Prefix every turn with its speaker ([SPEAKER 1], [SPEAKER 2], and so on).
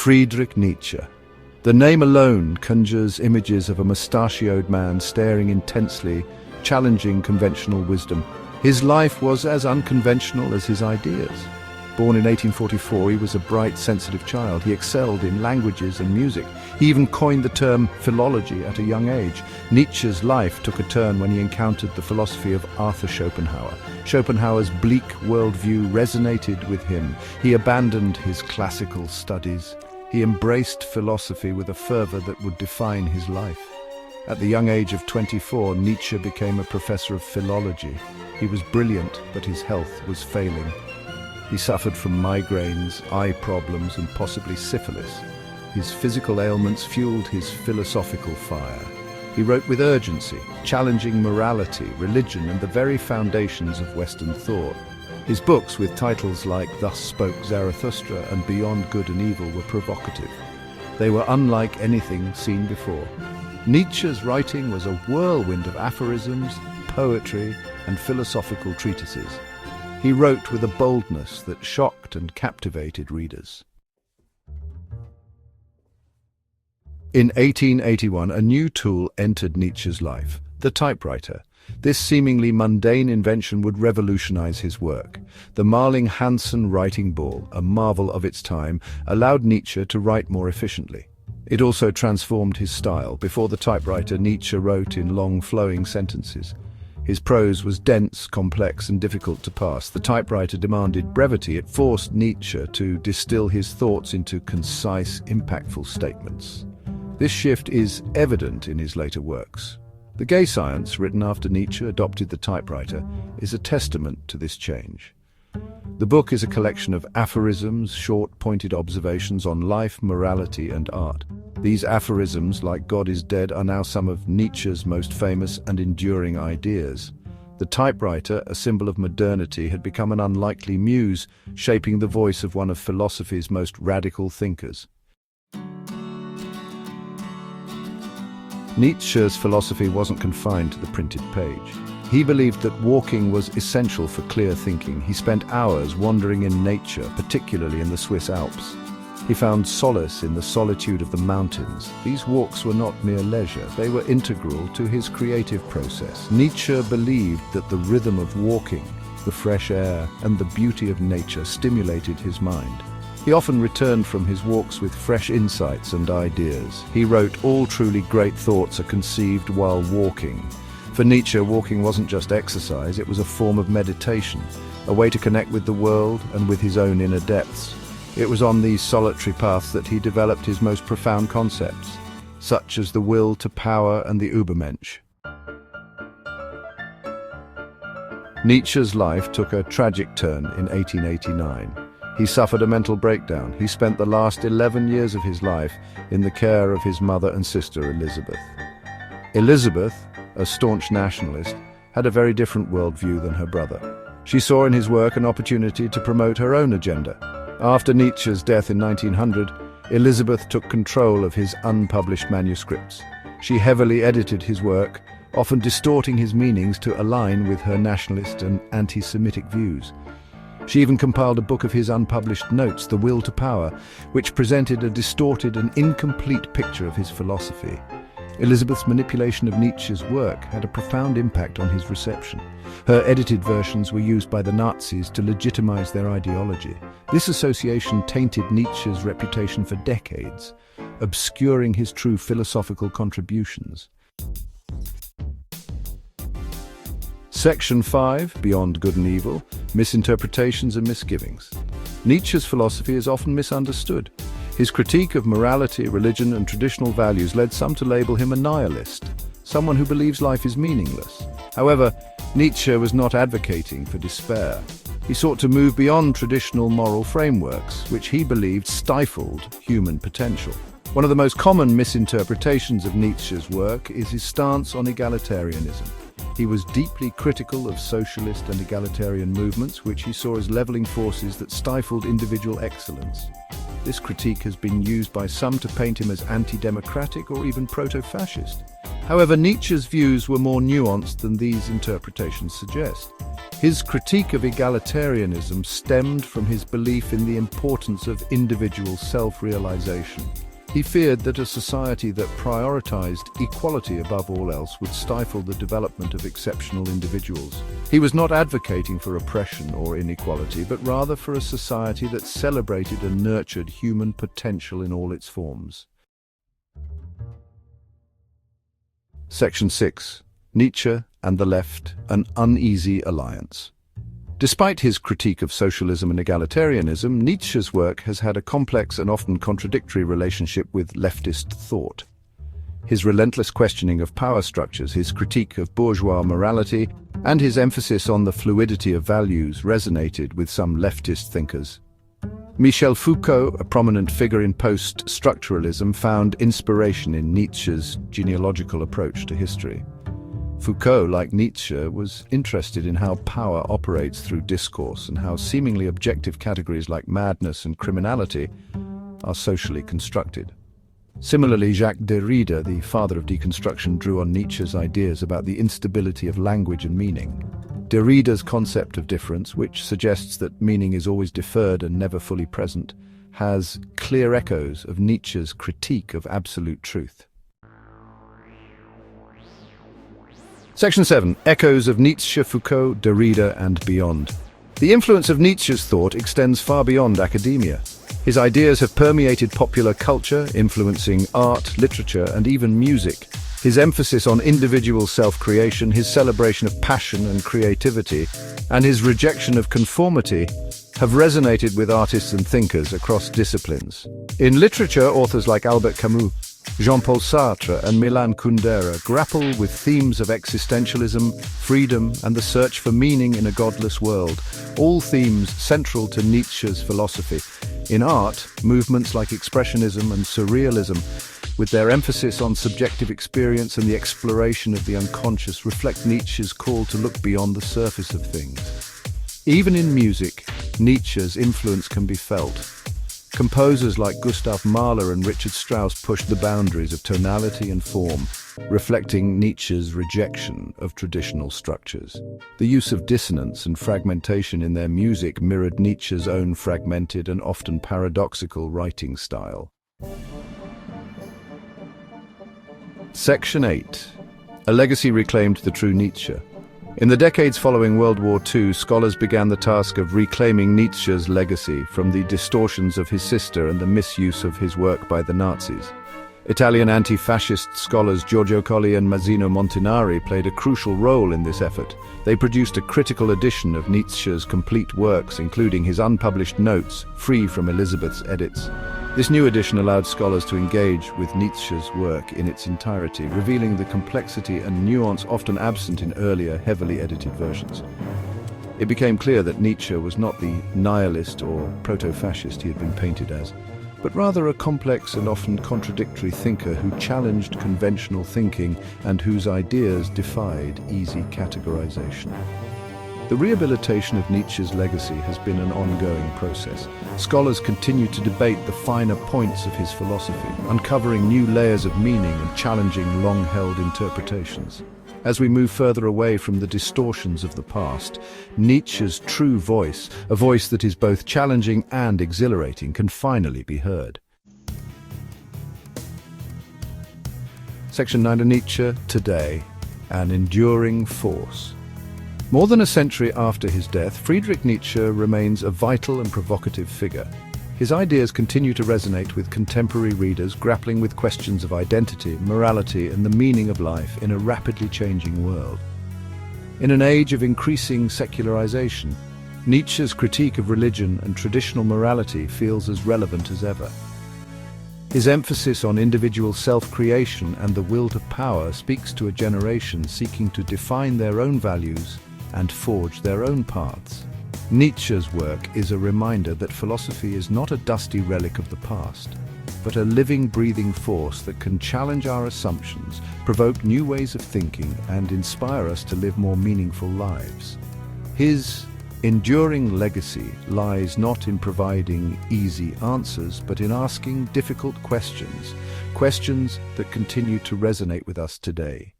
[SPEAKER 1] Friedrich Nietzsche. The name alone conjures images of a mustachioed man staring intensely, challenging conventional wisdom. His life was as unconventional as his ideas. Born in 1844, he was a bright, sensitive child. He excelled in languages and music. He even coined the term philology at a young age. Nietzsche's life took a turn when he encountered the philosophy of Arthur Schopenhauer. Schopenhauer's bleak worldview resonated with him. He abandoned his classical studies. He embraced philosophy with a fervor that would define his life. At the young age of 24, Nietzsche became a professor of philology. He was brilliant, but his health was failing. He suffered from migraines, eye problems, and possibly syphilis. His physical ailments fueled his philosophical fire. He wrote with urgency, challenging morality, religion, and the very foundations of Western thought. His books, with titles like Thus Spoke Zarathustra and Beyond Good and Evil, were provocative. They were unlike anything seen before. Nietzsche's writing was a whirlwind of aphorisms, poetry, and philosophical treatises. He wrote with a boldness that shocked and captivated readers. In 1881, a new tool entered Nietzsche's life, the typewriter. This seemingly mundane invention would revolutionize his work. The Marling-Hansen writing ball, a marvel of its time, allowed Nietzsche to write more efficiently. It also transformed his style. Before the typewriter, Nietzsche wrote in long, flowing sentences. His prose was dense, complex, and difficult to parse. The typewriter demanded brevity. It forced Nietzsche to distill his thoughts into concise, impactful statements. This shift is evident in his later works. The Gay Science, written after Nietzsche adopted the typewriter, is a testament to this change. The book is a collection of aphorisms, short, pointed observations on life, morality, and art. These aphorisms, like God is dead, are now some of Nietzsche's most famous and enduring ideas. The typewriter, a symbol of modernity, had become an unlikely muse, shaping the voice of one of philosophy's most radical thinkers. Nietzsche's philosophy wasn't confined to the printed page. He believed that walking was essential for clear thinking. He spent hours wandering in nature, particularly in the Swiss Alps. He found solace in the solitude of the mountains. These walks were not mere leisure, they were integral to his creative process. Nietzsche believed that the rhythm of walking, the fresh air, and the beauty of nature stimulated his mind. He often returned from his walks with fresh insights and ideas. He wrote, "All truly great thoughts are conceived while walking." For Nietzsche, walking wasn't just exercise, it was a form of meditation, a way to connect with the world and with his own inner depths. It was on these solitary paths that he developed his most profound concepts, such as the will to power and the Übermensch. Nietzsche's life took a tragic turn in 1889. He suffered a mental breakdown. He spent the last 11 years of his life in the care of his mother and sister, Elizabeth. Elizabeth, a staunch nationalist, had a very different worldview than her brother. She saw in his work an opportunity to promote her own agenda. After Nietzsche's death in 1900, Elizabeth took control of his unpublished manuscripts. She heavily edited his work, often distorting his meanings to align with her nationalist and anti-Semitic views. She even compiled a book of his unpublished notes, The Will to Power, which presented a distorted and incomplete picture of his philosophy. Elizabeth's manipulation of Nietzsche's work had a profound impact on his reception. Her edited versions were used by the Nazis to legitimize their ideology. This association tainted Nietzsche's reputation for decades, obscuring his true philosophical contributions. Section 5, Beyond Good and Evil, Misinterpretations and Misgivings. Nietzsche's philosophy is often misunderstood. His critique of morality, religion, and traditional values led some to label him a nihilist, someone who believes life is meaningless. However, Nietzsche was not advocating for despair. He sought to move beyond traditional moral frameworks, which he believed stifled human potential. One of the most common misinterpretations of Nietzsche's work is his stance on egalitarianism. He was deeply critical of socialist and egalitarian movements, which he saw as leveling forces that stifled individual excellence. This critique has been used by some to paint him as anti-democratic or even proto-fascist. However, Nietzsche's views were more nuanced than these interpretations suggest. His critique of egalitarianism stemmed from his belief in the importance of individual self-realization. He feared that a society that prioritized equality above all else would stifle the development of exceptional individuals. He was not advocating for oppression or inequality, but rather for a society that celebrated and nurtured human potential in all its forms. Section 6. Nietzsche and the Left, an Uneasy Alliance. Despite his critique of socialism and egalitarianism, Nietzsche's work has had a complex and often contradictory relationship with leftist thought. His relentless questioning of power structures, his critique of bourgeois morality, and his emphasis on the fluidity of values resonated with some leftist thinkers. Michel Foucault, a prominent figure in post-structuralism, found inspiration in Nietzsche's genealogical approach to history. Foucault, like Nietzsche, was interested in how power operates through discourse and how seemingly objective categories like madness and criminality are socially constructed. Similarly, Jacques Derrida, the father of deconstruction, drew on Nietzsche's ideas about the instability of language and meaning. Derrida's concept of difference, which suggests that meaning is always deferred and never fully present, has clear echoes of Nietzsche's critique of absolute truth. Section 7. Echoes of Nietzsche, Foucault, Derrida, and beyond. The influence of Nietzsche's thought extends far beyond academia. His ideas have permeated popular culture, influencing art, literature, and even music. His emphasis on individual self-creation, his celebration of passion and creativity, and his rejection of conformity have resonated with artists and thinkers across disciplines. In literature, authors like Albert Camus, Jean-Paul Sartre, and Milan Kundera grapple with themes of existentialism, freedom, and the search for meaning in a godless world, all themes central to Nietzsche's philosophy. In art, movements like Expressionism and Surrealism, with their emphasis on subjective experience and the exploration of the unconscious, reflect Nietzsche's call to look beyond the surface of things. Even in music, Nietzsche's influence can be felt. Composers like Gustav Mahler and Richard Strauss pushed the boundaries of tonality and form, reflecting Nietzsche's rejection of traditional structures. The use of dissonance and fragmentation in their music mirrored Nietzsche's own fragmented and often paradoxical writing style. Section 8. A legacy reclaimed the true Nietzsche. In the decades following World War II, scholars began the task of reclaiming Nietzsche's legacy from the distortions of his sister and the misuse of his work by the Nazis. Italian anti-fascist scholars Giorgio Colli and Massimo Montinari played a crucial role in this effort. They produced a critical edition of Nietzsche's complete works, including his unpublished notes, free from Elizabeth's edits. This new edition allowed scholars to engage with Nietzsche's work in its entirety, revealing the complexity and nuance often absent in earlier, heavily edited versions. It became clear that Nietzsche was not the nihilist or proto-fascist he had been painted as, but rather a complex and often contradictory thinker who challenged conventional thinking and whose ideas defied easy categorization. The rehabilitation of Nietzsche's legacy has been an ongoing process. Scholars continue to debate the finer points of his philosophy, uncovering new layers of meaning and challenging long-held interpretations. As we move further away from the distortions of the past, Nietzsche's true voice, a voice that is both challenging and exhilarating, can finally be heard. Section 9. Nietzsche today, an enduring force. More than a century after his death, Friedrich Nietzsche remains a vital and provocative figure. His ideas continue to resonate with contemporary readers grappling with questions of identity, morality, and the meaning of life in a rapidly changing world. In an age of increasing secularization, Nietzsche's critique of religion and traditional morality feels as relevant as ever. His emphasis on individual self-creation and the will to power speaks to a generation seeking to define their own values and forge their own paths. Nietzsche's work is a reminder that philosophy is not a dusty relic of the past, but a living, breathing force that can challenge our assumptions, provoke new ways of thinking, and inspire us to live more meaningful lives. His Enduring legacy lies not in providing easy answers, but in asking difficult questions, questions that continue to resonate with us today.